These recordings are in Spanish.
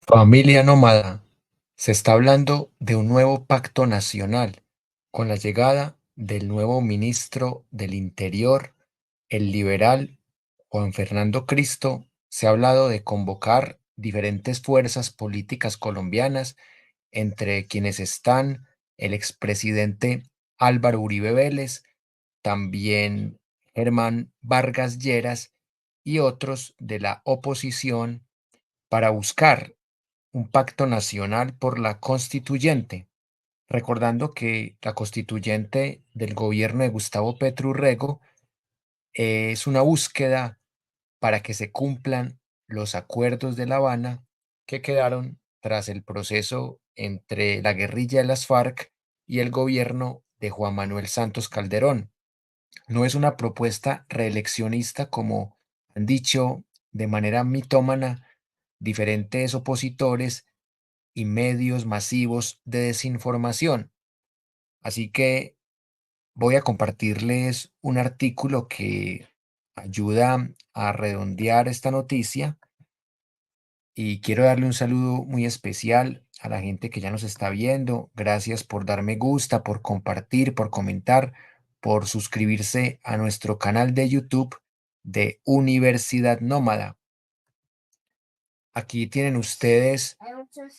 Familia nómada, se está hablando de un nuevo pacto nacional con la llegada del nuevo ministro del Interior, el liberal Juan Fernando Cristo. Se ha hablado de convocar diferentes fuerzas políticas colombianas, entre quienes están el expresidente Álvaro Uribe Vélez, también Germán Vargas Lleras y otros de la oposición para buscar un pacto nacional por la constituyente, recordando que la constituyente del gobierno de Gustavo Petro Urrego es una búsqueda para que se cumplan los acuerdos de La Habana que quedaron tras el proceso entre la guerrilla de las FARC y el gobierno de Juan Manuel Santos Calderón. No es una propuesta reeleccionista como han dicho de manera mitómana diferentes opositores y medios masivos de desinformación. Así que voy a compartirles un artículo que ayuda a redondear esta noticia y quiero darle un saludo muy especial a la gente que ya nos está viendo. Gracias por dar me gusta, por compartir, por comentar, por suscribirse a nuestro canal de YouTube de Universidad Nómada. Aquí tienen ustedes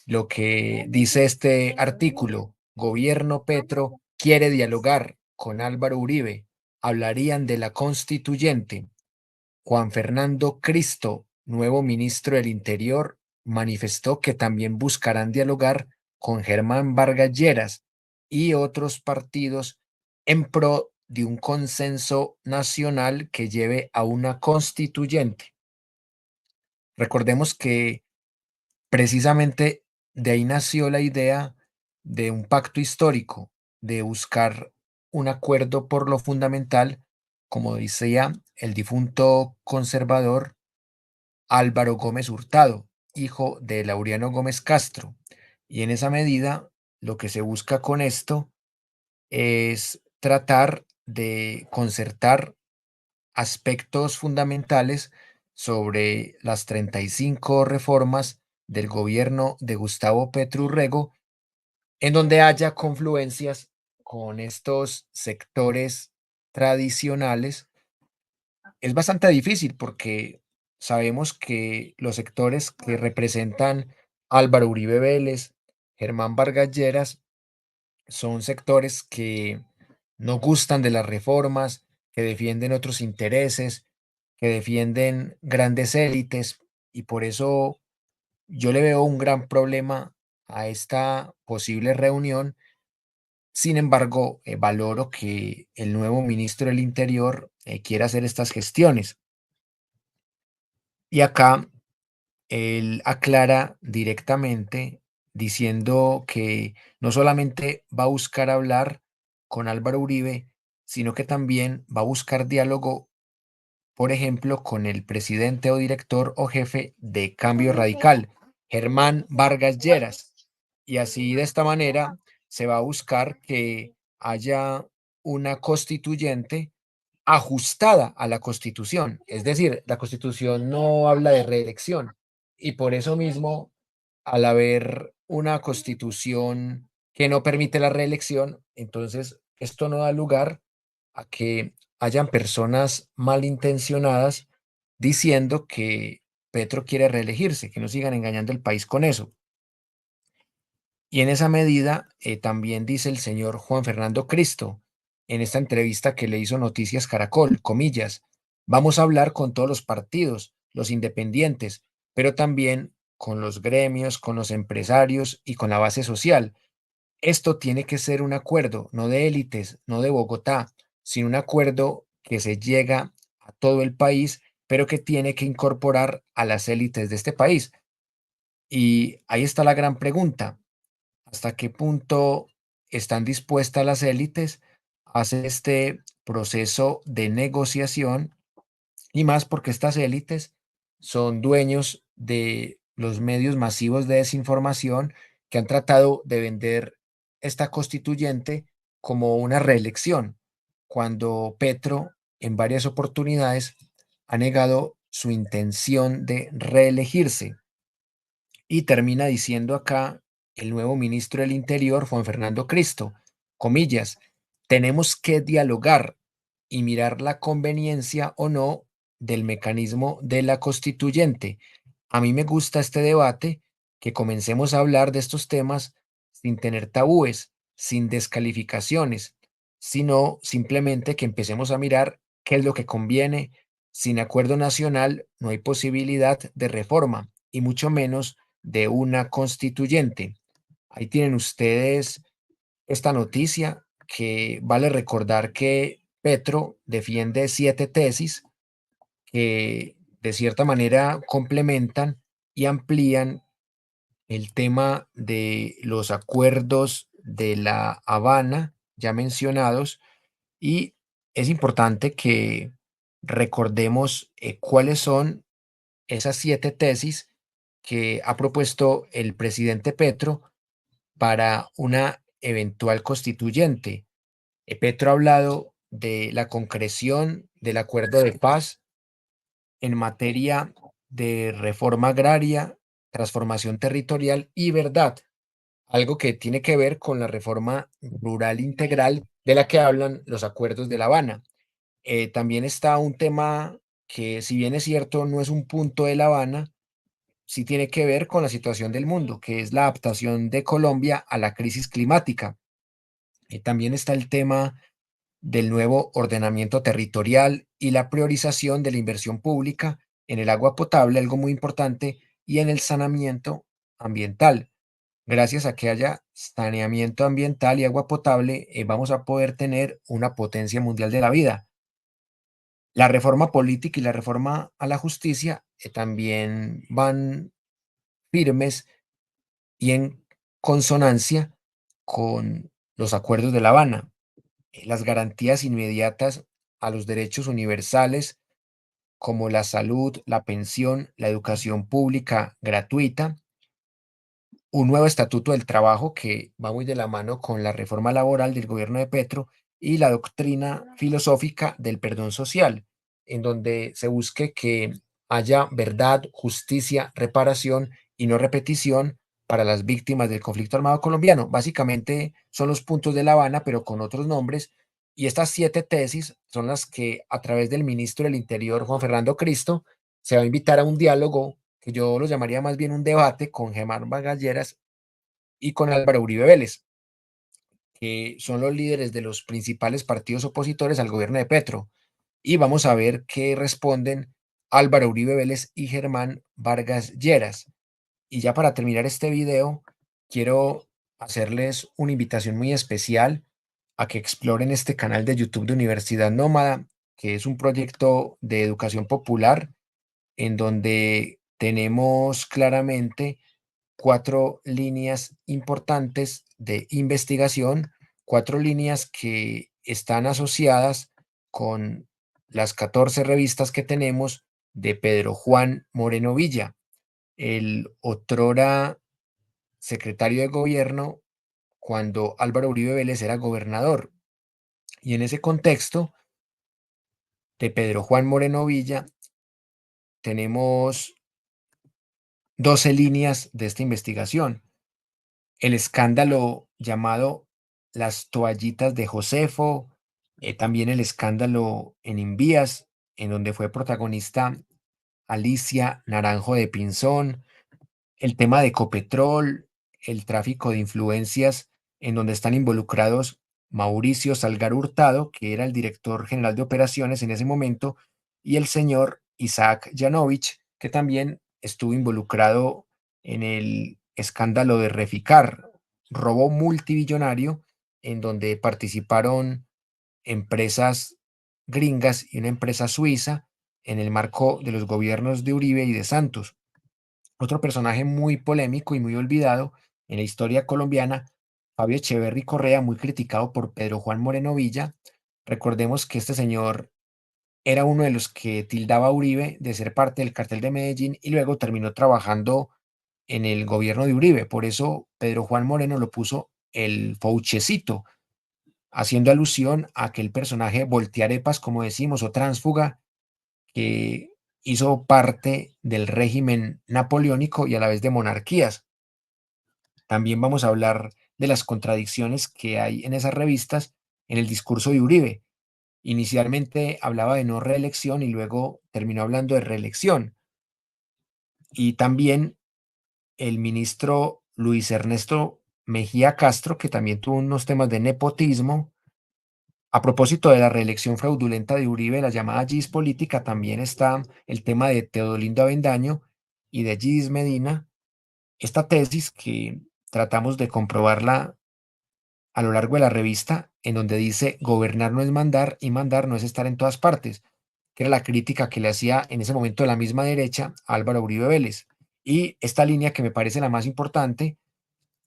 lo que dice este artículo. Gobierno Petro quiere dialogar con Álvaro Uribe. Hablarían de la constituyente. Juan Fernando Cristo, nuevo ministro del Interior, manifestó que también buscarán dialogar con Germán Vargas Lleras y otros partidos en pro de un consenso nacional que lleve a una constituyente. Recordemos que precisamente de ahí nació la idea de un pacto histórico, de buscar un acuerdo por lo fundamental, como decía el difunto conservador Álvaro Gómez Hurtado, hijo de Laureano Gómez Castro. Y en esa medida, lo que se busca con esto es tratar de concertar aspectos fundamentales sobre las 35 reformas del gobierno de Gustavo Petro Urrego, en donde haya confluencias con estos sectores tradicionales. Es bastante difícil porque sabemos que los sectores que representan Álvaro Uribe Vélez, Germán Vargas Lleras, son sectores que no gustan de las reformas, que defienden otros intereses, que defienden grandes élites, y por eso yo le veo un gran problema a esta posible reunión. Sin embargo, valoro que el nuevo ministro del Interior quiera hacer estas gestiones. Y acá él aclara directamente diciendo que no solamente va a buscar hablar con Álvaro Uribe, sino que también va a buscar diálogo, por ejemplo, con el presidente o director o jefe de Cambio Radical, Germán Vargas Lleras. Y así de esta manera se va a buscar que haya una constituyente ajustada a la Constitución. Es decir, la Constitución no habla de reelección y por eso mismo, al haber una Constitución que no permite la reelección, entonces esto no da lugar a que hayan personas malintencionadas diciendo que Petro quiere reelegirse, que no sigan engañando el país con eso. Y en esa medida, también dice el señor Juan Fernando Cristo, en esta entrevista que le hizo Noticias Caracol, comillas, vamos a hablar con todos los partidos, los independientes, pero también con los gremios, con los empresarios y con la base social. Esto tiene que ser un acuerdo, no de élites, no de Bogotá, sino un acuerdo que se llega a todo el país, pero que tiene que incorporar a las élites de este país. Y ahí está la gran pregunta. ¿Hasta qué punto están dispuestas las élites a hacer este proceso de negociación? Y más porque estas élites son dueños de los medios masivos de desinformación que han tratado de vender esta constituyente como una reelección, cuando Petro en varias oportunidades ha negado su intención de reelegirse. Y termina diciendo acá el nuevo ministro del Interior, Juan Fernando Cristo, comillas, tenemos que dialogar y mirar la conveniencia o no del mecanismo de la constituyente. A mí me gusta este debate, que comencemos a hablar de estos temas sin tener tabúes, sin descalificaciones, sino simplemente que empecemos a mirar qué es lo que conviene. Sin acuerdo nacional no hay posibilidad de reforma y mucho menos de una constituyente. Ahí tienen ustedes esta noticia, que vale recordar que Petro defiende 7 tesis que de cierta manera complementan y amplían el tema de los acuerdos de La Habana ya mencionados, y es importante que recordemos cuáles son esas 7 tesis que ha propuesto el presidente Petro para una eventual constituyente. Petro ha hablado de la concreción del acuerdo de paz en materia de reforma agraria, transformación territorial y verdad, algo que tiene que ver con la reforma rural integral de la que hablan los acuerdos de La Habana. También está un tema que, si bien es cierto, no es un punto de La Habana, sí tiene que ver con la situación del mundo, que es la adaptación de Colombia a la crisis climática. También está el tema del nuevo ordenamiento territorial y la priorización de la inversión pública en el agua potable, algo muy importante, y en el saneamiento ambiental. Gracias a que haya saneamiento ambiental y agua potable, vamos a poder tener una potencia mundial de la vida. La reforma política y la reforma a la justicia también van firmes y en consonancia con los acuerdos de La Habana. Las garantías inmediatas a los derechos universales como la salud, la pensión, la educación pública gratuita, un nuevo estatuto del trabajo que va muy de la mano con la reforma laboral del gobierno de Petro y la doctrina filosófica del perdón social, en donde se busque que haya verdad, justicia, reparación y no repetición para las víctimas del conflicto armado colombiano. Básicamente son los puntos de La Habana, pero con otros nombres. Y estas 7 tesis son las que, a través del ministro del Interior, Juan Fernando Cristo, se va a invitar a un diálogo que yo lo llamaría más bien un debate con Gemar Magalleras y con Álvaro Uribe Vélez, que son los líderes de los principales partidos opositores al gobierno de Petro. Y vamos a ver qué responden Álvaro Uribe Vélez y Germán Vargas Lleras. Y ya para terminar este video, quiero hacerles una invitación muy especial a que exploren este canal de YouTube de Universidad Nómada, que es un proyecto de educación popular en donde tenemos claramente 4 líneas importantes de investigación, 4 líneas que están asociadas con las 14 revistas que tenemos de Pedro Juan Moreno Villa, el otrora secretario de gobierno cuando Álvaro Uribe Vélez era gobernador. Y en ese contexto de Pedro Juan Moreno Villa tenemos 12 líneas de esta investigación. El escándalo llamado Las toallitas de Josefo, también el escándalo en Invías, en donde fue protagonista Alicia Naranjo de Pinzón, el tema de Ecopetrol, el tráfico de influencias, en donde están involucrados Mauricio Salgar Hurtado, que era el director general de operaciones en ese momento, y el señor Isaac Yanovich, que también estuvo involucrado en el escándalo de Reficar, robo multibillonario, en donde participaron empresas gringas y una empresa suiza en el marco de los gobiernos de Uribe y de Santos. Otro personaje muy polémico y muy olvidado en la historia colombiana, Fabio Echeverry Correa, muy criticado por Pedro Juan Moreno Villa. Recordemos que este señor era uno de los que tildaba a Uribe de ser parte del cartel de Medellín y luego terminó trabajando en el gobierno de Uribe. Por eso Pedro Juan Moreno lo puso el fauchecito, haciendo alusión a aquel personaje voltearepas, como decimos, o tránsfuga, que hizo parte del régimen napoleónico y a la vez de monarquías. También vamos a hablar de las contradicciones que hay en esas revistas en el discurso de Uribe. Inicialmente hablaba de no reelección y luego terminó hablando de reelección. Y también el ministro Luis Ernesto Mejía Castro, que también tuvo unos temas de nepotismo. A propósito de la reelección fraudulenta de Uribe, la llamada GIS política, también está el tema de Teodolindo Avendaño y de Gis Medina. Esta tesis que tratamos de comprobarla a lo largo de la revista, en donde dice gobernar no es mandar y mandar no es estar en todas partes, que era la crítica que le hacía en ese momento la misma derecha a Álvaro Uribe Vélez. Y esta línea que me parece la más importante,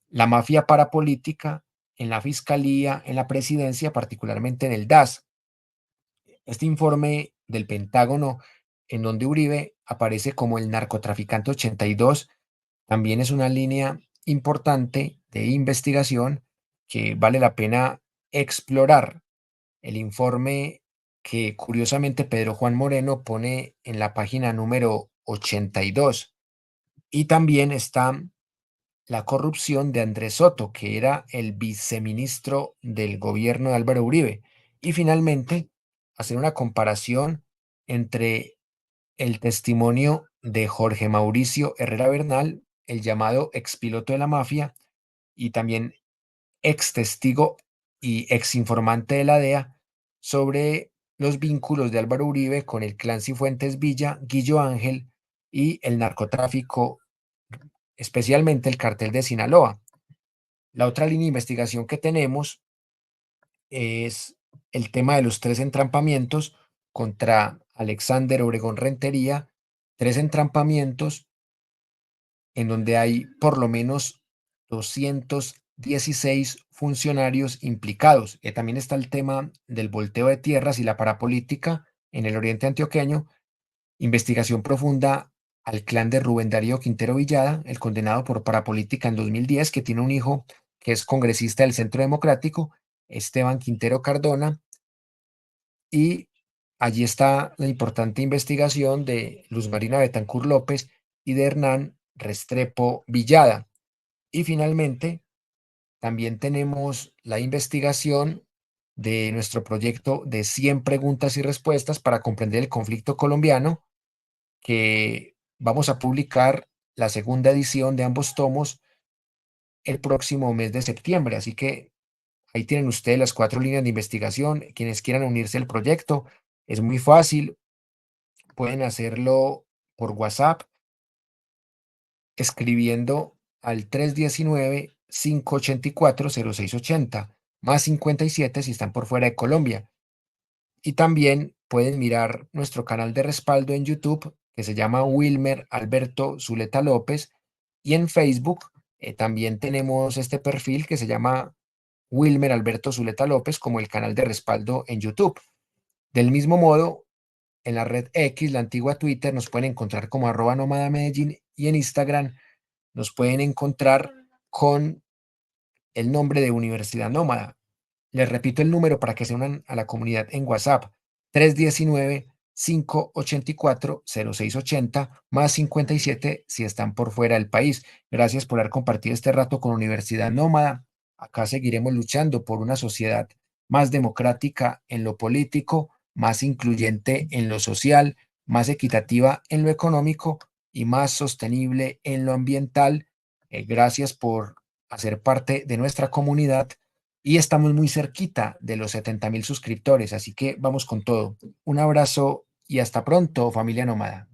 la mafia parapolítica en la fiscalía, en la presidencia, particularmente en el DAS. Este informe del Pentágono, en donde Uribe aparece como el narcotraficante 82, también es una línea importante de investigación que vale la pena explorar. El informe que curiosamente Pedro Juan Moreno pone en la página número 82. Y también está la corrupción de Andrés Soto, que era el viceministro del gobierno de Álvaro Uribe. Y finalmente, hacer una comparación entre el testimonio de Jorge Mauricio Herrera Bernal, el llamado expiloto de la mafia, y también ex testigo y ex informante de la DEA, sobre los vínculos de Álvaro Uribe con el clan Cifuentes Villa, Guillo Ángel y el narcotráfico, especialmente el cartel de Sinaloa. La otra línea de investigación que tenemos es el tema de los tres entrampamientos contra Alexander Obregón Rentería, tres entrampamientos en donde hay por lo menos 216 funcionarios implicados. También está el tema del volteo de tierras y la parapolítica en el oriente antioqueño. Investigación profunda al clan de Rubén Darío Quintero Villada, el condenado por parapolítica en 2010, que tiene un hijo que es congresista del Centro Democrático, Esteban Quintero Cardona, y allí está la importante investigación de Luz Marina Betancur López y de Hernán Restrepo Villada. Y finalmente, también tenemos la investigación de nuestro proyecto de 100 preguntas y respuestas para comprender el conflicto colombiano, que vamos a publicar la segunda edición de ambos tomos el próximo mes de septiembre. Así que ahí tienen ustedes las 4 líneas de investigación. Quienes quieran unirse al proyecto, es muy fácil. Pueden hacerlo por WhatsApp escribiendo al 319-584-0680, más 57 si están por fuera de Colombia. Y también pueden mirar nuestro canal de respaldo en YouTube, que se llama Wilmer Alberto Zuleta López, y en Facebook también tenemos este perfil que se llama Wilmer Alberto Zuleta López como el canal de respaldo en YouTube. Del mismo modo, en la red X, la antigua Twitter, nos pueden encontrar como @nómada_medellín, y en Instagram nos pueden encontrar con el nombre de Universidad Nómada. Les repito el número para que se unan a la comunidad en WhatsApp: 319-584-0680, más 57 si están por fuera del país. Gracias por haber compartido este rato con Universidad Nómada. Acá seguiremos luchando por una sociedad más democrática en lo político, más incluyente en lo social, más equitativa en lo económico y más sostenible en lo ambiental. Gracias por hacer parte de nuestra comunidad y estamos muy cerquita de los 70.000 suscriptores, así que vamos con todo. Un abrazo y hasta pronto, familia nómada.